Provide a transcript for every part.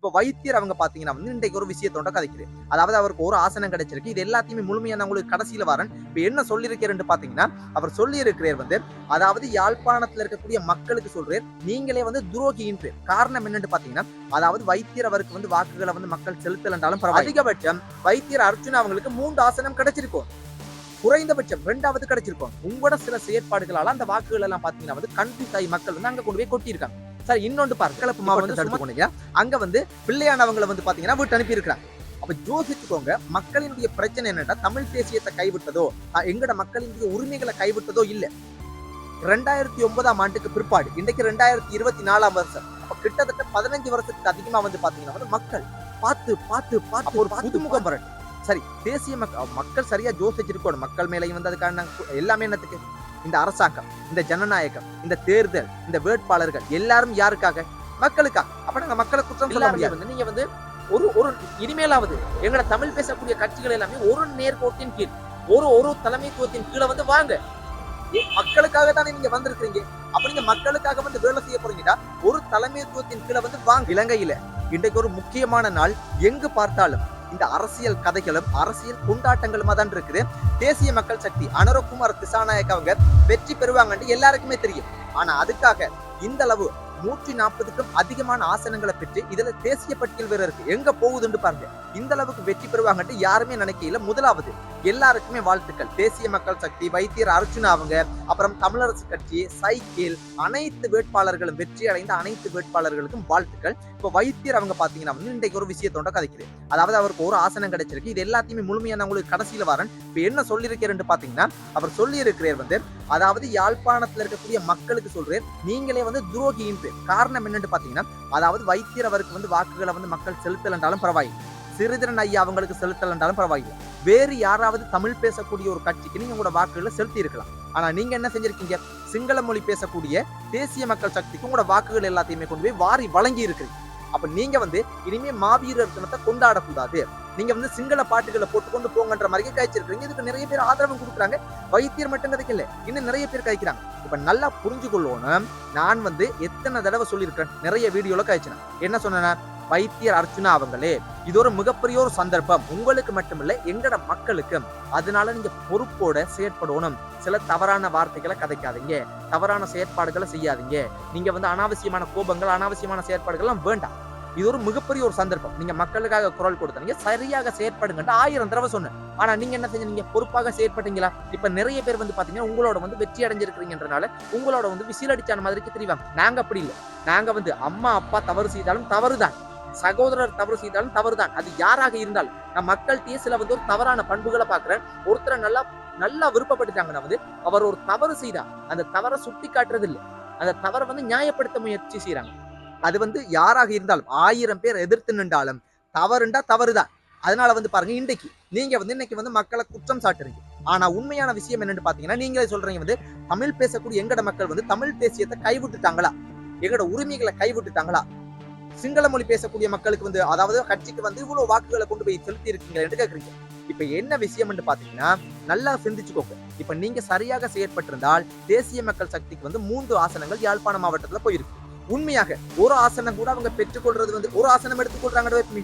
இப்ப வைத்தியர் அவங்க பாத்தீங்கன்னா வந்து இன்றைக்கு ஒரு விஷயத்தோட கதைக்கிறேன். அதாவது அவருக்கு ஒரு ஆசனம் கிடைச்சிருக்கு. இது எல்லாத்தையுமே முழுமையா நான் உங்களுக்கு கடைசியில வரேன். இப்ப என்ன சொல்லியிருக்கிறேன்னு பாத்தீங்கன்னா, அவர் சொல்லி இருக்கிறார் வந்து, அதாவது யாழ்ப்பாணத்துல இருக்கக்கூடிய மக்களுக்கு சொல்றார், நீங்களே வந்து துரோகின்றேன். காரணம் என்னன்னு பாத்தீங்கன்னா, அதாவது வைத்தியர் அவருக்கு வந்து வாக்குகளை வந்து மக்கள் செலுத்தலன்றாலும் அதிகபட்சம் வைத்தியர் அர்ச்சுனா அவங்களுக்கு 3 ஆசனம் கிடைச்சிருக்கும். குறைந்தபட்சம் 2வது கிடைச்சிருக்கும். உங்களோட சில செயற்பாடுகளால அந்த வாக்குகள் எல்லாம் பாத்தீங்கன்னா வந்து கன்ஃபியூஸ் ஆகி மக்கள் வந்து அங்க கொண்டு போய் கொட்டியிருக்காங்க. சார் இன்னொன்று பாருங்க, கிளப்பு மாவட்டத்தை எடுத்துக்கோங்க. அங்க வந்து பிள்ளையானவங்களை வந்து பாத்தீங்கன்னா வீட்டு அனுப்பி இருக்கிறாங்க. அப்ப யோசிச்சுக்கோங்க, மக்களினுடைய பிரச்சனை என்னன்னா தமிழ் தேசியத்தை கைவிட்டதோ, எங்கட மக்களினுடைய உரிமைகளை கைவிட்டதோ இல்ல. 2009ஆம் ஆண்டுக்கு பிற்பாடு இன்றைக்கு 2024ஆம் வருஷம். அப்ப கிட்டத்தட்ட 15 வருஷத்துக்கு அதிகமா வந்து பாத்தீங்கன்னா வந்து மக்கள் பார்த்து பார்த்து பார்த்து ஒரு புதுமுகம் வரட்டும். சரி, தேசிய மக்கள் சரியா யோசிச்சிருக்கணும். மக்கள் மேலையும் வந்து அதுக்கான எல்லாமே என்னத்துக்கு, இந்த அரசாங்கம், இந்த ஜனநாயகம், இந்த தேர்தல், இந்த வேட்பாளர்கள் எல்லாரும் யாருக்காக? மக்களுக்காக. அப்ப நாங்க மக்களை குற்றம் சொல்ல முடியாது. நீங்க வந்து ஒரு இனிமேலாவது எங்கட தமிழ் பேசக்கூடிய கட்சிகள் எல்லாமே ஒரு நேர்கோட்டின் கீழ், ஒரு தலைமைத்துவத்தின் கீழே வந்து வாங்க. மக்களுக்காக தானே நீங்க வந்திருக்கீங்க. அப்ப நீங்க மக்களுக்காக வந்து வேலை செய்ய போறீங்கன்னா ஒரு தலைமைத்துவத்தின் கீழே வந்து வாங்க. இலங்கையில இன்றைக்கு ஒரு முக்கியமான நாள். எங்கு பார்த்தாலும் இந்த அரசியல் கதைகளும் அரசியல் கொண்டாட்டங்களுமா தான் இருக்குது. தேசிய மக்கள் சக்தி அனுரகுமார் திசாநாயக்க அவங்க வெற்றி பெறுவாங்கன்னு எல்லாருக்குமே தெரியும். ஆனா அதுக்காக இந்த அளவு 140க்கும் அதிகமான ஆசனங்களை பெற்று இதுல தேசிய பட்டியல் வேற இருக்கு. எங்க போகுதுன்னு பாருங்க. இந்த அளவுக்கு வெற்றி பெறுவாங்கன்னு யாருமே நினைக்கல. முதலாவது எல்லாருக்குமே வாழ்த்துக்கள். தேசிய மக்கள் சக்தி, வைத்தியர் அர்ச்சுனா அவங்க, அப்புறம் தமிழரசு கட்சி, சைக்கிள், அனைத்து வேட்பாளர்களும் வெற்றி அடைந்த அனைத்து வேட்பாளர்களுக்கும் வாழ்த்துக்கள். இப்ப வைத்தியர் அவங்க பாத்தீங்கன்னா வந்து இன்றைக்கு ஒரு விஷயத்தோட கதைக்கிறேன். அதாவது அவருக்கு ஒரு ஆசனம் கிடைச்சிருக்கு. இது எல்லாத்தையுமே முழுமையா நான் உங்களுக்கு கடைசியில வரேன். இப்ப என்ன சொல்லியிருக்கிறேன்னு பாத்தீங்கன்னா, அவர் சொல்லி இருக்கிறார் வந்து, அதாவது யாழ்ப்பாணத்துல இருக்கக்கூடிய மக்களுக்கு சொல்றார், நீங்களே வந்து துரோகின்றேன். காரணம் என்னன்னு பாத்தீங்கன்னா, அதாவது வைத்தியர் அவருக்கு வந்து வாக்குகளை வந்து மக்கள் செலுத்தலன்றாலும் பரவாயில்லை, சிறிதரன் ஐயா அவங்களுக்கு செலுத்தலன்றாலும் பரவாயில்லை, வேறு யாராவது தமிழ் பேசக்கூடிய ஒரு கட்சிக்கு நீங்க உங்களோட வாக்குகளை செலுத்தி இருக்கலாம். ஆனா நீங்க என்ன செஞ்சிருக்கீங்க? சிங்கள மொழி பேசக்கூடிய தேசிய மக்கள் சக்திக்கு உங்களோட வாக்குகள் எல்லாத்தையுமே கொண்டு போய் வாரி வழங்கி இருக்கிறீங்க. அப்ப நீங்க வந்து இனிமே மாவீரர் தினத்தை கொண்டாடக்கூடாது. நீங்க வந்து சிங்கள பாட்டுகளை போட்டுக்கொண்டு போங்கன்ற மாதிரி கழிச்சிருக்கீங்க. இதுக்கு நிறைய பேர் ஆதரவு கொடுக்குறாங்க. வைத்தியர் மட்டும் கதைக்கல, இன்னும் நிறைய பேர் கழிக்கிறாங்க. இப்ப நல்லா புரிஞ்சுக்கொள்ளணும். நான் வந்து எத்தனை தடவை சொல்லியிருக்கேன், நிறைய வீடியோல கழிச்சேன். என்ன சொன்னேன்? வைத்தியர் அர்ச்சுனா அவங்களே, இது ஒரு மிகப்பெரிய ஒரு சந்தர்ப்பம், உங்களுக்கு மட்டுமில்ல எங்கட மக்களுக்கும். அதனால நீங்க பொறுப்போட செயற்படணும். சில தவறான வார்த்தைகளை கதைக்காதீங்க, தவறான செயற்பாடுகளை செய்யாதீங்க. நீங்க வந்து அனாவசியமான கோபங்கள், அனாவசியமான செயற்பாடுகள் வேண்டாம். இது ஒரு மிகப்பெரிய ஒரு சந்தர்ப்பம். நீங்க மக்களுக்காக குரல் கொடுத்தீங்க, சரியாக செயற்படுங்க 1000 தடவை சொன்னேன். ஆனா நீங்க என்ன செஞ்சீங்க? பொறுப்பாக செயற்பட்டீங்களா? இப்ப நிறைய பேர் வந்து பாத்தீங்கன்னா உங்களோட வந்து வெற்றி அடைஞ்சிருக்கிறீங்கன்றனால உங்களோட வந்து விசில் அடிச்சான மாதிரிக்கு தெரிவாங்க. நாங்க அப்படி இல்லை. நாங்க வந்து அம்மா அப்பா தவறு செய்தாலும் தவறுதான், சகோதரர் தவறு செய்தாலும் தவறுதான். அது யாராக இருந்தாலும் நான் மக்கள்கிட்டயே சில வந்து ஒரு தவறான பண்புகளை பாக்குறேன். ஒருத்தரை நல்லா விருப்பப்பட்டுட்டாங்கன்னா வந்து அவர் ஒரு தவறு செய்தா அந்த தவறை சுட்டி காட்டுறது இல்லை, அந்த தவறை வந்து நியாயப்படுத்த முயற்சி செய்யறாங்க. அது வந்து யாராக இருந்தாலும் 1000 பேர் எதிர்த்து நின்றாலும் தவறுண்டா தவறுதான். அதனால வந்து பாருங்க, இன்னைக்கு வந்து மக்களை குற்றம் சாட்டுறீங்க. ஆனா உண்மையான விஷயம் என்னன்னு பாத்தீங்கன்னா, நீங்களே சொல்றீங்க வந்து தமிழ் பேசக்கூடிய எங்கட மக்கள் வந்து தமிழ் தேசியத்தை கைவிட்டுட்டாங்களா, எங்கட உரிமைகளை கைவிட்டுட்டாங்களா, சிங்கள மொழி பேசக்கூடிய மக்களுக்கு வந்து அதாவது கட்சிக்கு வந்து இவ்வளவு வாக்குகளை கொண்டு போய் செலுத்தி இருக்கீங்க என்று கேக்குறீங்க. இப்ப என்ன விஷயம் பாத்தீங்கன்னா, நல்லா சிந்திச்சுக்கோங்க. இப்ப நீங்க சரியாக செயற்பட்டிருந்தால் தேசிய மக்கள் சக்திக்கு வந்து 3 ஆசனங்கள் யாழ்ப்பாண மாவட்டத்துல போயிருக்கு. உண்மையாக ஒரு ஆசனம் கூட அவங்க பெற்றுக்கொள்றது வந்து ஒரு ஆசனம் எடுத்துக்கொள்றாங்க,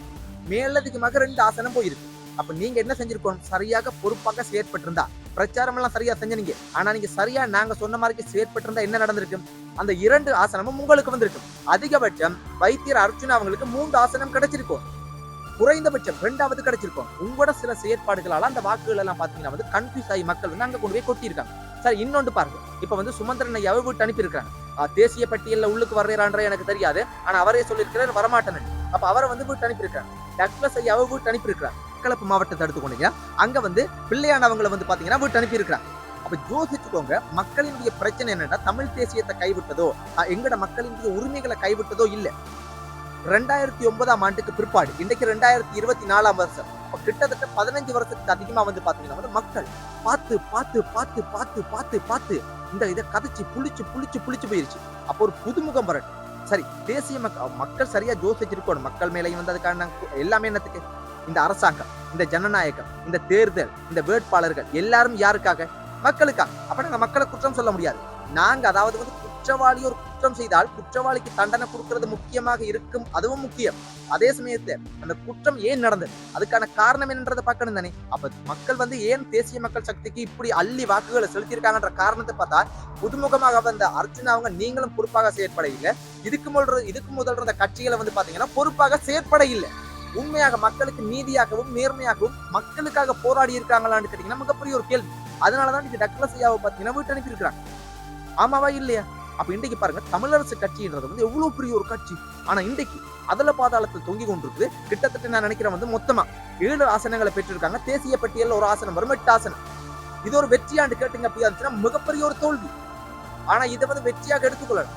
மேலதிகமாக 2 ஆசனம் போயிருக்கு. அப்ப நீங்க என்ன செஞ்சிருக்கோம்? சரியாக பொறுப்பாக செயற்பட்டிருந்தா, பிரச்சாரம் எல்லாம் சரியா செஞ்சீங்க. ஆனா நீங்க சரியா நாங்க சொன்ன மாதிரி செயற்பட்டிருந்தா என்ன நடந்திருக்கு? அந்த 2 ஆசனமும் உங்களுக்கு வந்திருக்கும். அதிகபட்சம் வைத்தியர் அர்ச்சுனா அவங்களுக்கு 3 ஆசனம் கிடைச்சிருக்கும். குறைந்தபட்சம் 2வது கிடைச்சிருக்கும். உங்களோட சில செயற்பாடுகளால அந்த வாக்குகள் எல்லாம் பாத்தீங்கன்னா வந்து கன்ஃபியூஸ் ஆகி மக்கள் வந்து அங்க கொண்டு போய் கொட்டியிருக்காங்க. சார் இன்னொன்று பாருங்க, இப்ப வந்து சுமந்திரன் ஐயாவை வீட்டு அனுப்பியிருக்காங்க. தேசிய பட்டியல்ல உள்ளுக்கு வர்றான்ற எனக்கு தெரியாது, ஆனா அவரே சொல்லியிருக்கிறார் வரமாட்டேன்னு. அப்ப அவரை வந்து வீட்டு அனுப்பியிருக்காங்க. டக்ளஸ் ஐயாவை வீட்டு அனுப்பியிருக்கிறாங்க. கிளப்பு மாவட்டத்தை எடுத்துக்கொண்டீங்க, அங்க வந்து பிள்ளையானவங்களை வந்து பாத்தீங்கன்னா வீட்டு அனுப்பியிருக்காங்க. அப்ப யோசிச்சுக்கோங்க, மக்களினுடைய பிரச்சனை என்னன்னா தமிழ் தேசியத்தை கைவிட்டதோ, எங்கட மக்களினுடைய உரிமைகளை கைவிட்டதோ இல்ல. 2009ஆம் ஆண்டுக்கு பிற்பாடு இன்றைக்கு 2024ஆம் வருஷம். கிட்டத்தட்ட 15 வருஷத்துக்கு அதிகமா வந்து பாத்தீங்கன்னா வந்து மக்கள் பார்த்து பார்த்து பார்த்து பார்த்து பார்த்து பார்த்து இந்த இதை கதைச்சு புளிச்சு போயிருச்சு. அப்போ ஒரு புதுமுகம் வரட்டும். சரி, தேசிய மக்கள் சரியா யோசிச்சிருக்கணும். மக்கள் மேலையும் வந்து அதுக்கான எல்லாமே என்னத்துக்கு, இந்த அரசாங்கம், இந்த ஜனநாயகம், இந்த தேர்தல், இந்த வேட்பாளர்கள் எல்லாரும் யாருக்காக? மக்களுக்காக. அப்ப நாங்க மக்களை குற்றம் சொல்ல முடியாது. நாங்க அதாவது வந்து குற்றவாளி ஒரு குற்றம் செய்தால் குற்றவாளிக்கு தண்டனை கொடுக்கிறது முக்கியமாக இருக்கும், அதுவும் முக்கியம். அதே சமயத்துல அந்த குற்றம் ஏன் நடந்தது, அதுக்கான காரணம் என்னன்றதை பார்க்கணும் தானே. அப்ப மக்கள் வந்து ஏன் தேசிய மக்கள் சக்திக்கு இப்படி அள்ளி வாக்குகளை செலுத்தியிருக்காங்கன்ற காரணத்தை பார்த்தா, புதுமுகமாக வந்த அர்ஜுனா அவங்க நீங்களும் பொறுப்பாக செயற்பட இல்லை, இதுக்கு முதல் இருந்த கட்சிகளை வந்து பாத்தீங்கன்னா பொறுப்பாக செயற்பட இல்லை. உண்மையாக மக்களுக்கு நீதியாகவும் நேர்மையாகவும் மக்களுக்காக போராடி இருக்காங்களான்னு கேட்டீங்கன்னா மிகப்பெரிய ஒரு கேள்வி. அதனாலதான் இன்னைக்கு டக்ளஸ் ஐயாவை பாத்தீங்கன்னா வீட்டு அனுப்பி இருக்கிறாங்க. ஆமாவா இல்லையா? அப்ப இன்றைக்கு பாருங்க, தமிழரசு கட்சின்றது வந்து எவ்வளவு பெரிய ஒரு கட்சி. ஆனா இன்றைக்கு அதுல பாதாளத்தில் தொங்கி கொண்டிருக்குது. கிட்டத்தட்ட நான் நினைக்கிறேன் வந்து மொத்தமா 7 ஆசனங்களை பெற்றிருக்காங்க. தேசிய பட்டியலில் ஒரு ஆசனம் வரும், 8 ஆசனம். இது ஒரு வெற்றியாண்டு கேட்டீங்க அப்படியா இருந்துச்சுன்னா மிகப்பெரிய ஒரு தோல்வி. ஆனா இதை வந்து வெற்றியாக எடுத்துக்கொள்ளணும்.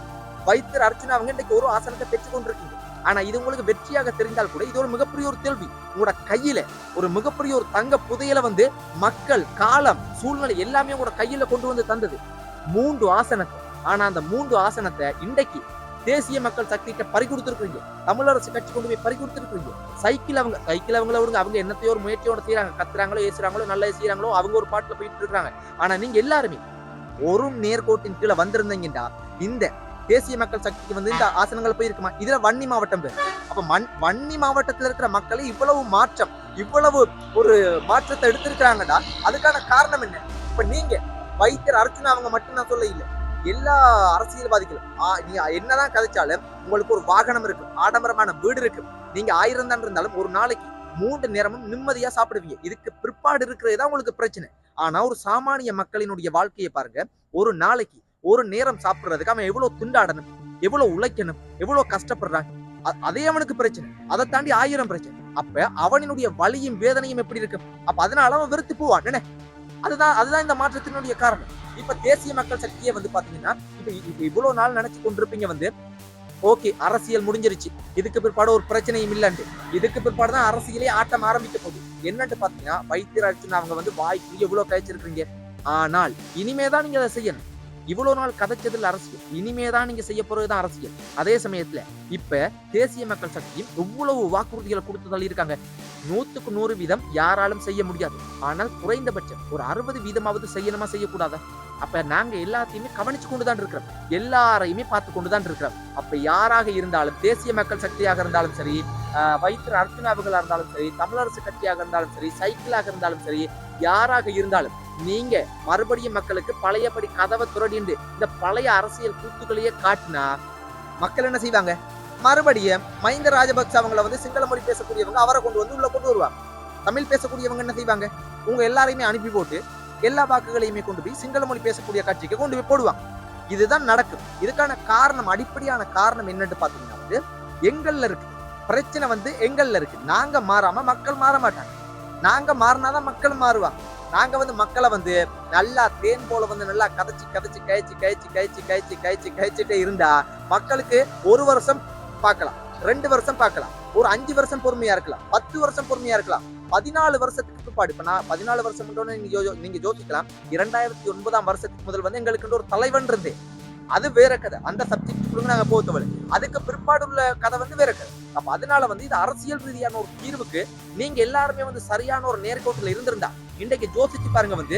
வைத்தியர் அர்ச்சனா அவங்க இன்றைக்கு ஒரு ஆசனத்தை பெற்றுக் கொண்டிருக்கீங்க. ஆனா இது உங்களுக்கு வெற்றியாக தெரிந்தால் கூட இது ஒரு மிகப்பெரிய ஒரு தோல்வி. உங்களோட கையில ஒரு மிகப்பெரிய ஒரு தங்க புதையல வந்து மக்கள், காலம், சூழ்நிலை எல்லாமே உங்களோட கையில கொண்டு வந்து தந்தது 3 ஆசனத்தை. ஆனா அந்த 3 ஆசனத்தை இன்றைக்கு தேசிய மக்கள் சக்திக்கு பறி கொடுத்துருக்கீங்க. தமிழரசு கட்சி கொண்டு போய் பறி கொடுத்துருக்கீங்க. சைக்கிள் அவங்கள விடுங்க, அவங்க என்னத்தையோ ஒரு முயற்சியோட செய்யறாங்க. கத்துறாங்களோ, ஏசுறாங்களோ, நல்லா செய்யறாங்களோ, அவங்க ஒரு பாட்டுல போயிட்டு இருக்காங்க. ஆனா நீங்க எல்லாருமே ஒரு நேர்கோட்டின் கீழே வந்திருந்தீங்கன்னா இந்த தேசிய மக்கள் சக்திக்கு வந்து இந்த ஆசனங்கள் போயிருக்குமா? இதுல வன்னி மாவட்டம் பேர். அப்ப வன்னி மாவட்டத்துல இருக்கிற மக்களை இவ்வளவு மாற்றம், இவ்வளவு ஒரு மாற்றத்தை எடுத்திருக்கிறாங்கன்னா அதுக்கான காரணம் என்ன? இப்ப நீங்க வைத்தியர் அர்ச்சனா அவங்க மட்டும் நான் சொல்ல இல்லை, எல்லா அரசியல்வாதிகளும் நீங்க என்னதான் கதைச்சாலும் உங்களுக்கு ஒரு வாகனம் இருக்கு, ஆடம்பரமான வீடு இருக்கு, நீங்க 1000 தான் இருந்தாலும் ஒரு நாளைக்கு 3 நேரமும் நிம்மதியா சாப்பிடுவீங்க. இதுக்கு பிற்பாடு இருக்கிறதுதான் உங்களுக்கு பிரச்சனை. ஆனா ஒரு சாமானிய மக்களினுடைய வாழ்க்கையை பாருங்க, ஒரு நாளைக்கு ஒரு நேரம் சாப்பிடுறதுக்கு அவன் எவ்வளவு துண்டாடணும், எவ்வளவு உழைக்கணும், எவ்வளவு கஷ்டப்படுறாங்க. அதே அவனுக்கு பிரச்சனை. அதை தாண்டி 1000 பிரச்சனை. அப்ப அவனுடைய வலியும் வேதனையும் எப்படி இருக்கு? அப்ப அதனால அவன் வெறுத்து போவான். அதுதான் இந்த மாற்றத்தினுடைய காரணம். இப்ப தேசிய மக்கள் சக்தியை வந்து பாத்தீங்கன்னா இப்ப இவ்வளவு நாள் நினைச்சு கொண்டிருப்பீங்க வந்து ஓகே அரசியல் முடிஞ்சிருச்சு, இதுக்கு பிற்பாடு ஒரு பிரச்சனையும் இல்லைன்ட்டு. இதுக்கு பிற்பாடுதான் அரசியலே ஆட்டம் ஆரம்பிக்க போகுது. என்னன்னு பாத்தீங்கன்னா வைத்தியர் அர்ச்சனா அவங்க வந்து வாய்க்கு எவ்வளவு கழிச்சிருக்கீங்க. ஆனால் இனிமேதான் நீங்க அதை செய்யணும். இவ்வளவு நாள் கதைச்சதில் அரசியல், இனிமேதான் நீங்க செய்ய போறதுதான் அரசியல். அதே சமயத்துல இப்ப தேசிய மக்கள் சக்தியும் எவ்வளவு வாக்குறுதிகளை கொடுத்து தள்ளி இருக்காங்க. 100க்கு 100% யாராலும் செய்ய முடியாது. ஆனால் குறைந்தபட்சம் ஒரு 60% செய்யணுமா, செய்யக்கூடாதா? அப்ப நாங்க எல்லாத்தையுமே கவனிச்சு கொண்டுதான் இருக்கிறோம், எல்லாரையுமே பார்த்து கொண்டுதான் இருக்கிறோம். அப்ப யாராக இருந்தாலும், தேசிய மக்கள் சக்தியாக இருந்தாலும் சரி, வைத்தியர் அர்ச்சனாவுகளா இருந்தாலும் சரி, தமிழரசு கட்சியாக இருந்தாலும் சரி, சைக்கிளாக இருந்தாலும் சரி, யாராக இருந்தாலும் நீங்க மறுபடியும் மக்களுக்கு பழையபடி கதவை துரடிண்டு இந்த பழைய அரசியல் கூத்துக்களையே காட்டினா மக்கள் என்ன செய்வாங்க? மறுபடியும் மஹிந்த ராஜபக்ச அவங்களை வந்து சிங்கள மொழி பேசக்கூடியவங்க அவரை கொண்டு வந்து உள்ள கொண்டு வருவாங்க. தமிழ் பேசக்கூடியவங்க என்ன செய்வாங்க? உங்க எல்லாரையுமே அனுப்பி போட்டு எல்லா வாக்குகளையுமே கொண்டு போய் சிங்கள மொழி பேசக்கூடிய கட்சிக்கு கொண்டு போய் போடுவாங்க. இதுதான் நடக்கும். இதுக்கான காரணம், அடிப்படையான காரணம் என்னன்னு பாத்தீங்கன்னா வந்து எங்கள்ல இருக்கு பிரச்சனை, வந்து எங்கள்ல இருக்கு. நாங்க மாறாம மக்கள் மாற மாட்டாங்க. நாங்க மாறினாதான் மக்கள் மாறுவாங்க. நாங்க வந்து மக்களை வந்து நல்லா தேன் போல வந்து நல்லா கதைச்சிட்டே இருந்தா மக்களுக்கு 1 வருஷம் பார்க்கலாம், 2 வருஷம் பார்க்கலாம், ஒரு 5 வருஷம் பொறுமையா இருக்கலாம், 10 வருஷம் பொறுமையா இருக்கலாம், 14 வருஷத்துக்கு பிற்பாடு. இப்ப நான் 14 வருஷம் நீங்க யோசிக்கலாம். 2009ஆம் வருஷத்துக்கு முதல் வந்து எங்களுக்கு ஒரு தலைவன் இருந்தே, அது வேற கதை. அந்த சப்ஜெக்ட் நாங்க போத்தவரை அதுக்கு பிற்பாடு உள்ள கதை வந்து வேற கதை. அப்ப அதனால வந்து இது அரசியல் ரீதியான ஒரு தீர்வுக்கு நீங்க எல்லாருமே வந்து சரியான ஒரு நேர்கோட்டில் இருந்திருந்தா இன்றைக்கு யோசிச்சு பாருங்க. வந்து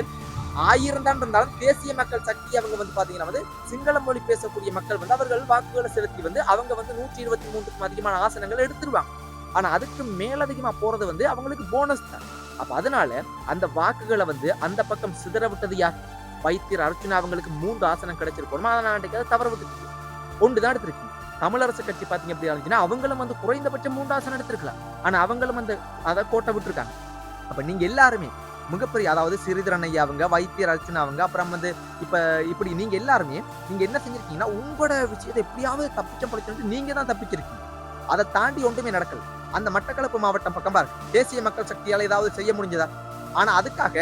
1000 தான் இருந்தாலும் தேசிய மக்கள் சக்தி அவங்க வந்து பாத்தீங்கன்னா வந்து சிங்கள மொழி பேசக்கூடிய மக்கள் வந்து அவர்கள் வாக்குகளை செலுத்தி வந்து அவங்க வந்து 123க்கும் அதிகமான ஆசனங்களை எடுத்துருவாங்க. ஆனா அதுக்கு மேலதிகமா போறது வந்து அவங்களுக்கு போனஸ் தான். அப்ப அதனால அந்த வாக்குகளை வந்து அந்த பக்கம் சிதற விட்டது யார்? வைத்தியர் அர்ச்சனா அவங்களுக்கு 3 ஆசனம் கிடைச்சிருக்கணும். அதை தவற விட்டு ஒன்றுதான் எடுத்திருக்கு. தமிழரசு கட்சி பாத்தீங்க எப்படி இருந்துச்சுன்னா அவங்களும் வந்து குறைந்தபட்சம் 3 ஆசனம் எடுத்திருக்கலாம். ஆனா அவங்களும் வந்து அதை கோட்டை விட்டுருக்காங்க. அப்ப நீங்க எல்லாருமே மிகப்பெரிய, அதாவது சிறிதரன் ஐயா அவங்க, வைத்தியர் அர்ச்சனா அவங்க, அப்புறம் வந்து இப்படி நீங்க எல்லாருமே நீங்க என்ன செஞ்சிருக்கீங்கன்னா உங்களோட விஷயத்தை எப்படியாவது தப்பிச்சு நீங்க தான் தப்பிச்சிருக்கீங்க. அதை தாண்டி ஒன்றுமே நடக்கல. அந்த மட்டக்களப்பு மாவட்டம் பக்கம் பாருங்க, தேசிய மக்கள் சக்தியால ஏதாவது செய்ய முடிஞ்சதா? ஆனா அதுக்காக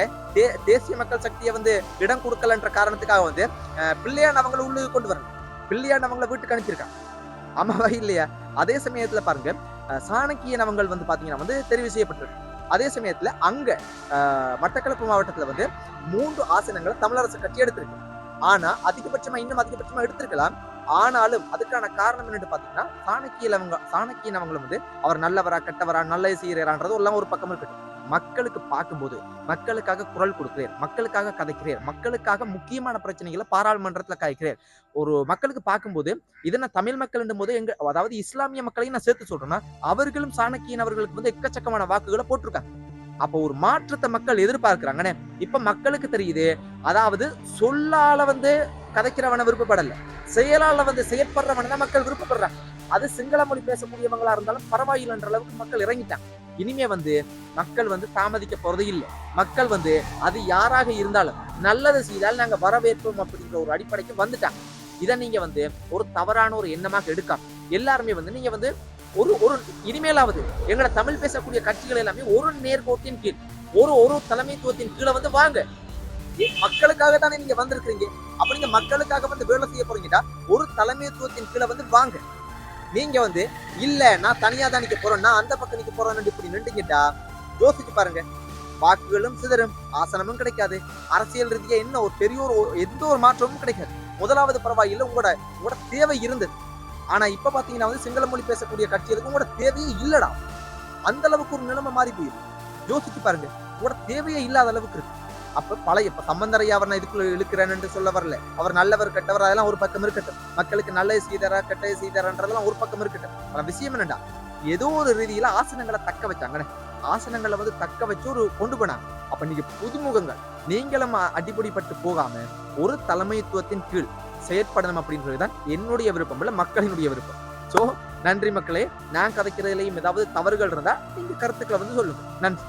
தேசிய மக்கள் சக்தியை வந்து இடம் கொடுக்கலன்ற காரணத்துக்காக வந்து பிள்ளையான் அவங்களை உள்ளுக்கு கொண்டு வரணும், பிள்ளையான் அவங்களை வீட்டுக்கு அனுப்பிச்சிருக்காங்க. ஆமாவா இல்லையா? அதே சமயத்துல பாருங்க, சாணக்கியன் அவங்கள் வந்து பாத்தீங்கன்னா வந்து தெரிவு செய்யப்பட்டிருக்கு. அதே சமயத்துல அங்க மட்டக்களப்பு மாவட்டத்துல வந்து 3 ஆசனங்களை தமிழரசு கட்சி எடுத்திருக்கு. ஆனா இன்னும் அதிகபட்சமா எடுத்திருக்கலாம். ஆனாலும் அதுக்கான காரணம் என்னன்னு பாத்தீங்கன்னா சாணக்கியன் அவங்களும் வந்து அவர் நல்லவரா கெட்டவரா நல்ல செய்யறான்றது எல்லாம் ஒரு பக்கம் இருக்கட்டும். மக்களுக்கு பார்க்கும்போது மக்களுக்காக குரல் கொடுக்கிறேன், மக்களுக்காக கதைக்கிறேன், மக்களுக்காக முக்கியமான பிரச்சனைகளை பாராளுமன்றத்துல கதைக்கிறேன். ஒரு மக்களுக்கு பார்க்கும்போது இதை நான் தமிழ் மக்கள் போது எங்க அதாவது இஸ்லாமிய மக்களையும் நான் சேர்த்து சொல்றேன்னா அவர்களும் சாணக்கியன் அவர்களுக்கு வந்து எக்கச்சக்கமான வாக்குகளை போட்டிருக்காங்க. அப்போ ஒரு மாற்றத்தை மக்கள் எதிர்பார்க்கிறாங்கன்னு இப்ப மக்களுக்கு தெரியுது. அதாவது சொல்லால வந்து கதைக்கிறவன விருப்பப்படல, செயலால வந்து செயற்படுறவன தான் மக்கள் விருப்பப்படுறாங்க. அது சிங்கள மொழி பேசக்கூடியவங்களா இருந்தாலும் பரவாயில்லைன்ற அளவுக்கு மக்கள் இறங்கிட்டாங்க. இனிமே வந்து மக்கள் வந்து தாமதிக்க போறது இல்லை. மக்கள் வந்து அது யாராக இருந்தாலும் நல்லது செய்தால் நாங்க வரவேற்போம் அப்படிங்கிற ஒரு அடிப்படைக்கு வந்துட்டாங்க. இதை நீங்க வந்து ஒரு தவறான ஒரு எண்ணமாக எடுக்காம எல்லாருமே வந்து நீங்க வந்து ஒரு ஒரு இனிமேலாவது எங்களை தமிழ் பேசக்கூடிய கட்சிகள் எல்லாமே ஒரு நேர்கோட்டின் கீழ் ஒரு தலைமைத்துவத்தின் கீழே வந்து வாங்க. மக்களுக்காக தானே நீங்க வந்திருக்கீங்க. அப்ப நீங்க மக்களுக்காக வந்து வேலை செய்ய போறீங்கடா ஒரு தலைமைத்துவத்தின் கீழே வந்து வாங்க. நீங்க வந்து இல்ல நான் தனியா தான் நிக்க போறேன், நான் அந்த பக்கம் நிக்க போறேன்னு இப்படி நின்றுங்கிட்டா யோசிச்சு பாருங்க. வாக்குகளும் சிதறும், ஆசனமும் கிடைக்காது, அரசியல் ரீதியா என்ன ஒரு பெரிய எந்த ஒரு மாற்றமும் கிடைக்காது. முதலாவது பரவாயில்லை, உங்களோட தேவை இருந்தது. ஆனா இப்ப பாத்தீங்கன்னா வந்து சிங்கள மொழி பேசக்கூடிய கட்சிகளுக்கு உங்களோட தேவையே இல்லடா. அந்த அளவுக்கு ஒரு நிலைமை மாறி போயிடும். யோசிச்சு பாருங்க, உங்களோட தேவையே இல்லாத அளவுக்கு இருக்கு. அப்ப பழைய சம்பந்தரையா அவர் நான் இதுக்குள்ள இழுக்கிறேன் என்று சொல்ல வரல. அவர் நல்லவர் கெட்டவர் அதெல்லாம் ஒரு பக்கம் இருக்கட்டும், மக்களுக்கு நல்லது செய்தாரா கெட்டது செய்தாரன்றதெல்லாம் ஒரு பக்கம் இருக்கட்டும். ஆனா விஷயம் என்னண்டா, ஏதோ ஒரு ரீதியில ஆசனங்களை தக்க வச்சாங்க. ஆசனங்களை வந்து தக்க வச்சு ஒரு கொண்டு போனாங்க. அப்ப நீங்க புதுமுகங்கள் நீங்களும் அடிப்படைப்பட்டு போகாம ஒரு தலைமைத்துவத்தின் கீழ் செயற்படணும் அப்படின்றதுதான் என்னுடைய விருப்பம் இல்ல மக்களினுடைய விருப்பம். சோ நன்றி மக்களே. நான் கதைக்கிறதுலயும் ஏதாவது தவறுகள் இருந்தா நீங்க கருத்துக்களை வந்து சொல்லுங்க. நன்றி.